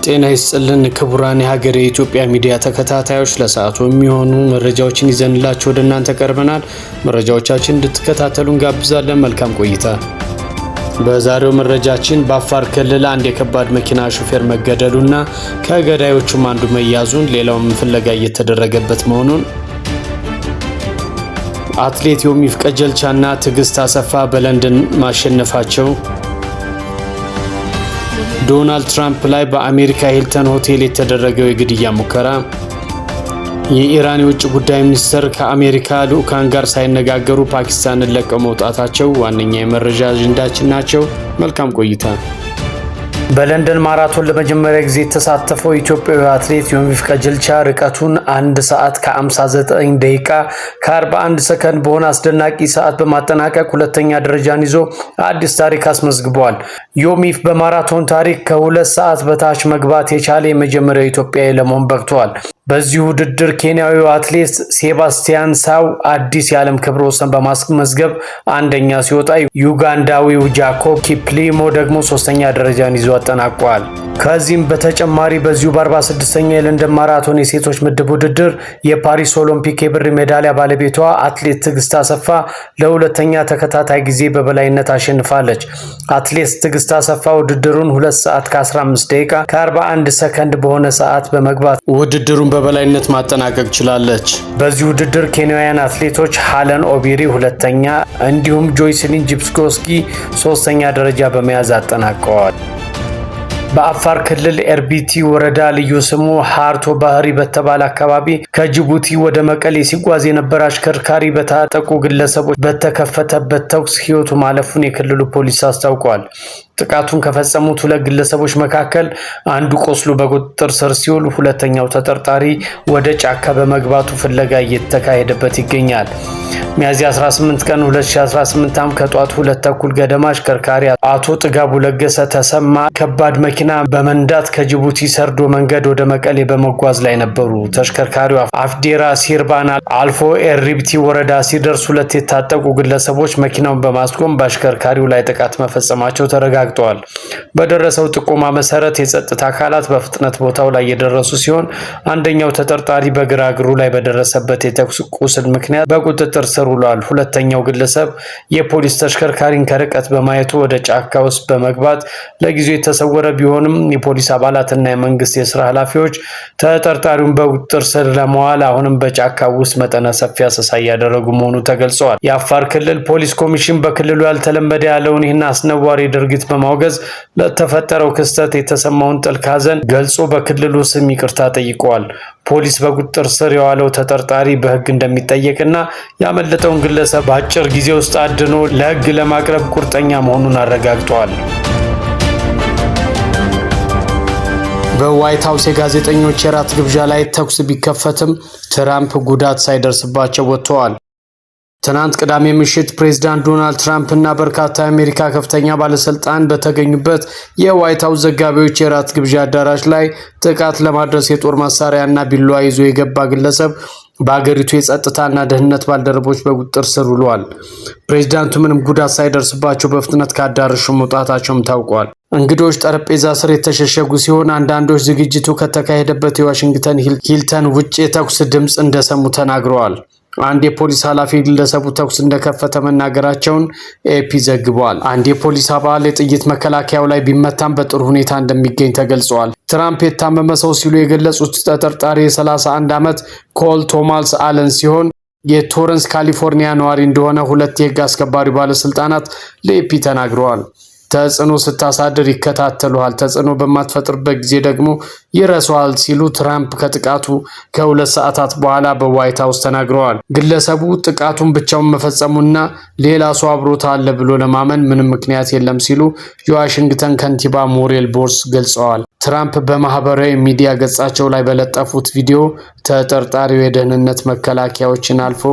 ጤና ይስጥልን ክቡራን የሀገሬ ኢትዮጵያ ሚዲያ ተከታታዮች ለሰዓቱ የሚሆኑ መረጃዎችን ይዘንላችሁ ወደ እናንተ ቀርበናል። መረጃዎቻችን እንድትከታተሉን ጋብዛለን። መልካም ቆይታ። በዛሬው መረጃችን በአፋር ክልል አንድ የከባድ መኪና ሹፌር መገደሉና ከገዳዮቹም አንዱ መያዙን ሌላውም ፍለጋ እየተደረገበት መሆኑን፣ አትሌት ዮሚፍ ቀጀልቻና ትዕግስት አሰፋ በለንደን ማሸነፋቸው፣ ዶናልድ ትራምፕ ላይ በአሜሪካ ሂልተን ሆቴል የተደረገው የግድያ ሙከራ፣ የኢራን የውጭ ጉዳይ ሚኒስትር ከአሜሪካ ልዑካን ጋር ሳይነጋገሩ ፓኪስታንን ለቀው መውጣታቸው ዋነኛ የመረጃ አጀንዳችን ናቸው። መልካም ቆይታ። በለንደን ማራቶን ለመጀመሪያ ጊዜ የተሳተፈው ኢትዮጵያዊ አትሌት ዮሚፍ ቀጀልቻ ርቀቱን 1 ሰዓት ከ59 ደቂቃ ከ41 ሰከንድ በሆነ አስደናቂ ሰዓት በማጠናቀቅ ሁለተኛ ደረጃን ይዞ አዲስ ታሪክ አስመዝግቧል። ዮሚፍ በማራቶን ታሪክ ከ2 ሰዓት በታች መግባት የቻለ የመጀመሪያው ኢትዮጵያዊ ለመሆን በቅቷል። በዚህ ውድድር ኬንያዊው አትሌት ሴባስቲያን ሳው አዲስ የዓለም ክብረ ወሰን በማስመዝገብ አንደኛ ሲወጣ፣ ዩጋንዳዊው ጃኮብ ኪፕሊሞ ደግሞ 3ኛ ደረጃን ይዞ አጠናቋል። ከዚህም በተጨማሪ በዚሁ በ46ኛ የለንደን ማራቶን የሴቶች ምድብ ውድድር የፓሪስ ኦሎምፒክ የብር ሜዳሊያ ባለቤቷ አትሌት ትዕግስት አሰፋ ለሁለተኛ ተከታታይ ጊዜ በበላይነት አሸንፋለች። አትሌት ትዕግስት አሰፋ ውድድሩን 2 ሰዓት ከ15 ደቂቃ ከ41 ሰከንድ በሆነ ሰዓት በመግባት ውድድሩን በበላይነት ማጠናቀቅ ችላለች። በዚህ ውድድር ኬንያውያን አትሌቶች ሃለን ኦቢሪ ሁለተኛ እንዲሁም ጆይስሊን ጂፕስጎስኪ 3ኛ ደረጃ በመያዝ አጠናቀዋል። በአፋር ክልል ኤርቢቲ ወረዳ ልዩ ስሙ ሃርቶ ባህሪ በተባለ አካባቢ ከጅቡቲ ወደ መቀሌ ሲጓዝ የነበረ አሽከርካሪ በታጠቁ ግለሰቦች በተከፈተበት ተኩስ ሕይወቱ ማለፉን የክልሉ ፖሊስ አስታውቋል። ጥቃቱን ከፈጸሙት 2 ግለሰቦች መካከል አንዱ ቆስሎ በቁጥጥር ስር ሲውል፣ ሁለተኛው ተጠርጣሪ ወደ ጫካ በመግባቱ ፍለጋ እየተካሄደበት ይገኛል። ሚያዝያ 18 ቀን 2018 ዓ.ም ከጧቱ 2 ተኩል ገደማ አሽከርካሪ አቶ ጥጋቡ ለገሰ ተሰማ ከባድ መኪና በመንዳት ከጅቡቲ ሰርዶ መንገድ ወደ መቀሌ በመጓዝ ላይ ነበሩ። ተሽከርካሪው አፍዴራ ሲርባን አልፎ ኤርቢቲ ወረዳ ሲደርስ 2 የታጠቁ ግለሰቦች መኪናውን በማስቆም በአሽከርካሪው ላይ ጥቃት መፈጸማቸው ተረጋግጧል። በደረሰው ጥቆማ መሰረት የጸጥታ አካላት በፍጥነት ቦታው ላይ የደረሱ ሲሆን አንደኛው ተጠርጣሪ በግራ እግሩ ላይ በደረሰበት የተኩስ ቁስል ምክንያት በቁጥጥር ስር ውሏል። ሁለተኛው ግለሰብ የፖሊስ ተሽከርካሪን ከርቀት በማየቱ ወደ ጫካ ውስጥ በመግባት ለጊዜው የተሰወረ ቢሆንም የፖሊስ አባላትና የመንግስት የስራ ኃላፊዎች ተጠርጣሪውን በቁጥጥር ስር ለማዋል አሁንም በጫካ ውስጥ መጠነ ሰፊ አሰሳ እያደረጉ መሆኑ ተገልጿል። የአፋር ክልል ፖሊስ ኮሚሽን በክልሉ ያልተለመደ ያለውን ይህን አስነዋሪ ድርጊት በማውገዝ ለተፈጠረው ክስተት የተሰማውን ጥልቅ ሐዘን ገልጾ በክልሉ ስም ይቅርታ ጠይቋል። ፖሊስ በቁጥጥር ስር የዋለው ተጠርጣሪ በሕግ እንደሚጠየቅና ያመለጠውን ግለሰብ በአጭር ጊዜ ውስጥ አድኖ ለሕግ ለማቅረብ ቁርጠኛ መሆኑን አረጋግጧል። በዋይት ሃውስ የጋዜጠኞች የራት ግብዣ ላይ ተኩስ ቢከፈትም ትራምፕ ጉዳት ሳይደርስባቸው ወጥተዋል። ትናንት ቅዳሜ ምሽት ፕሬዝዳንት ዶናልድ ትራምፕ እና በርካታ የአሜሪካ ከፍተኛ ባለስልጣን በተገኙበት የዋይት ሃውስ ዘጋቢዎች የራት ግብዣ አዳራሽ ላይ ጥቃት ለማድረስ የጦር መሳሪያና ቢላዋ ይዞ የገባ ግለሰብ በአገሪቱ የጸጥታና ደህንነት ባልደረቦች በቁጥጥር ስር ውሏል። ፕሬዝዳንቱ ምንም ጉዳት ሳይደርስባቸው በፍጥነት ከአዳራሹ መውጣታቸውም ታውቋል። እንግዶች ጠረጴዛ ስር የተሸሸጉ ሲሆን አንዳንዶች ዝግጅቱ ከተካሄደበት የዋሽንግተን ሂልተን ውጭ የተኩስ ድምፅ እንደሰሙ ተናግረዋል። አንድ የፖሊስ ኃላፊ ግለሰቡ ተኩስ እንደከፈተ መናገራቸውን ኤፒ ዘግቧል። አንድ የፖሊስ አባል የጥይት መከላከያው ላይ ቢመታም በጥሩ ሁኔታ እንደሚገኝ ተገልጿል። ትራምፕ የታመመ ሰው ሲሉ የገለጹት ተጠርጣሪ የ31 ዓመት ኮል ቶማስ አለን ሲሆን የቶረንስ ካሊፎርኒያ ነዋሪ እንደሆነ 2 የህግ አስከባሪ ባለስልጣናት ለኤፒ ተናግረዋል። ተጽዕኖ ስታሳድር ይከታተሉሃል፣ ተጽዕኖ በማትፈጥርበት ጊዜ ደግሞ ይረሷል ሲሉ ትራምፕ ከጥቃቱ ከ2 ሰዓታት በኋላ በዋይት ሃውስ ተናግረዋል። ግለሰቡ ጥቃቱን ብቻውን መፈጸሙና ሌላ ሰው አብሮት አለ ብሎ ለማመን ምንም ምክንያት የለም ሲሉ የዋሽንግተን ከንቲባ ሞሬል ቦርስ ገልጸዋል። ትራምፕ በማህበራዊ ሚዲያ ገጻቸው ላይ በለጠፉት ቪዲዮ ተጠርጣሪው የደህንነት መከላከያዎችን አልፎ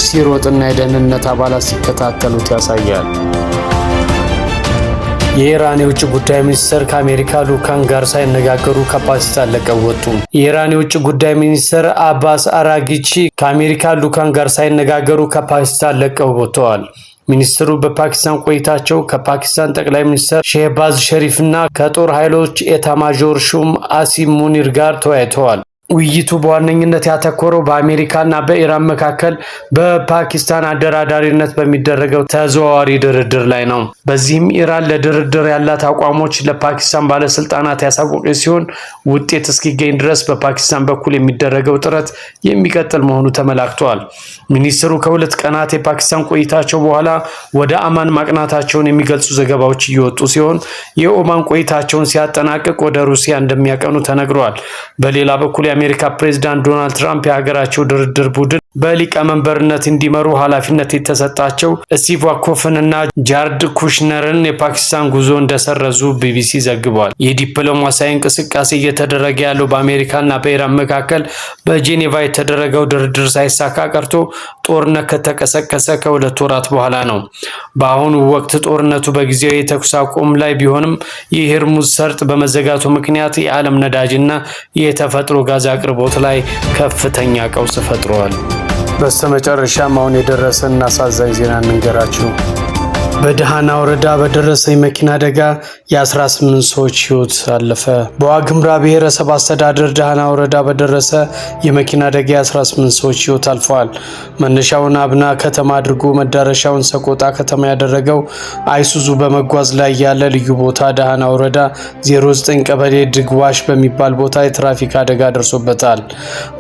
ሲሮጥና የደህንነት አባላት ሲከታተሉት ያሳያል። የኢራን የውጭ ጉዳይ ሚኒስትር ከአሜሪካ ልዑካን ጋር ሳይነጋገሩ ከፓኪስታን ለቀው ወጡ። የኢራን የውጭ ጉዳይ ሚኒስትር አባስ አራጊቺ ከአሜሪካ ልዑካን ጋር ሳይነጋገሩ ከፓኪስታን ለቀው ወጥተዋል። ሚኒስትሩ በፓኪስታን ቆይታቸው ከፓኪስታን ጠቅላይ ሚኒስትር ሼህባዝ ሸሪፍና ከጦር ኃይሎች ኤታማዦር ሹም አሲም ሙኒር ጋር ተወያይተዋል። ውይይቱ በዋነኝነት ያተኮረው በአሜሪካና በኢራን መካከል በፓኪስታን አደራዳሪነት በሚደረገው ተዘዋዋሪ ድርድር ላይ ነው። በዚህም ኢራን ለድርድር ያላት አቋሞች ለፓኪስታን ባለስልጣናት ያሳወቀች ሲሆን ውጤት እስኪገኝ ድረስ በፓኪስታን በኩል የሚደረገው ጥረት የሚቀጥል መሆኑ ተመላክቷል። ሚኒስትሩ ከሁለት ቀናት የፓኪስታን ቆይታቸው በኋላ ወደ አማን ማቅናታቸውን የሚገልጹ ዘገባዎች እየወጡ ሲሆን የኦማን ቆይታቸውን ሲያጠናቅቅ ወደ ሩሲያ እንደሚያቀኑ ተነግሯል። በሌላ በኩል የአሜሪካ ፕሬዝዳንት ዶናልድ ትራምፕ የሀገራቸው ድርድር ቡድን በሊቀመንበርነት እንዲመሩ ኃላፊነት የተሰጣቸው ስቲቭ ዋትኮፍንና ጃርድ ኩሽነርን የፓኪስታን ጉዞ እንደሰረዙ ቢቢሲ ዘግቧል። የዲፕሎማሲያዊ እንቅስቃሴ እየተደረገ ያለው በአሜሪካና በኢራን መካከል በጄኔቫ የተደረገው ድርድር ሳይሳካ ቀርቶ ጦርነት ከተቀሰቀሰ ከሁለት ወራት በኋላ ነው። በአሁኑ ወቅት ጦርነቱ በጊዜያዊ የተኩስ አቁም ላይ ቢሆንም የሆርሙዝ ሰርጥ በመዘጋቱ ምክንያት የዓለም ነዳጅና የተፈጥሮ ጋዝ አቅርቦት ላይ ከፍተኛ ቀውስ ፈጥሯል። በስተመጨረሻም አሁን የደረሰን አሳዛኝ ዜና እንንገራችሁ። በደሃና ወረዳ በደረሰ የመኪና አደጋ የ18 ሰዎች ህይወት አለፈ። በዋግምራ ብሔረሰብ አስተዳደር ደሃና ወረዳ በደረሰ የመኪና አደጋ የ18 ሰዎች ህይወት አልፈዋል። መነሻውን አብና ከተማ አድርጎ መዳረሻውን ሰቆጣ ከተማ ያደረገው አይሱዙ በመጓዝ ላይ ያለ ልዩ ቦታ ደሃና ወረዳ 09 ቀበሌ ድግዋሽ በሚባል ቦታ የትራፊክ አደጋ ደርሶበታል።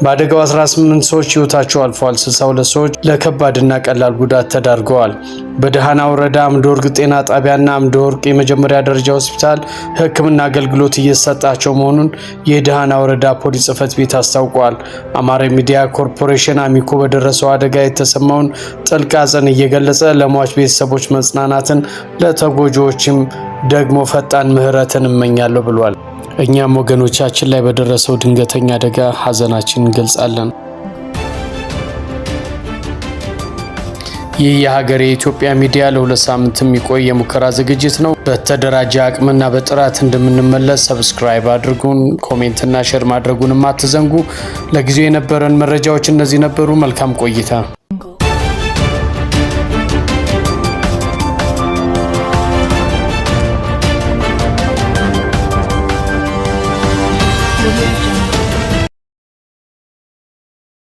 በአደጋው 18 ሰዎች ህይወታቸው አልፈዋል። 62 ሰዎች ለከባድና ቀላል ጉዳት ተዳርገዋል። በደሃና ወረዳ አምደወርቅ ጤና ጣቢያና አምደወርቅ የመጀመሪያ ደረጃ ሆስፒታል ሕክምና አገልግሎት እየተሰጣቸው መሆኑን የደሃና ወረዳ ፖሊስ ጽሕፈት ቤት አስታውቋል። አማራ ሚዲያ ኮርፖሬሽን አሚኮ በደረሰው አደጋ የተሰማውን ጥልቅ ሐዘን እየገለጸ ለሟች ቤተሰቦች መጽናናትን፣ ለተጎጂዎችም ደግሞ ፈጣን ምህረትን እመኛለሁ ብሏል። እኛም ወገኖቻችን ላይ በደረሰው ድንገተኛ አደጋ ሐዘናችንን እንገልጻለን። ይህ የሀገሬ ኢትዮጵያ ሚዲያ ለሁለት ሳምንት የሚቆይ የሙከራ ዝግጅት ነው። በተደራጀ አቅምና በጥራት እንደምንመለስ ሰብስክራይብ አድርጉን፣ ኮሜንትና ሼር ማድረጉንም አትዘንጉ። ለጊዜው የነበረን መረጃዎች እነዚህ ነበሩ። መልካም ቆይታ።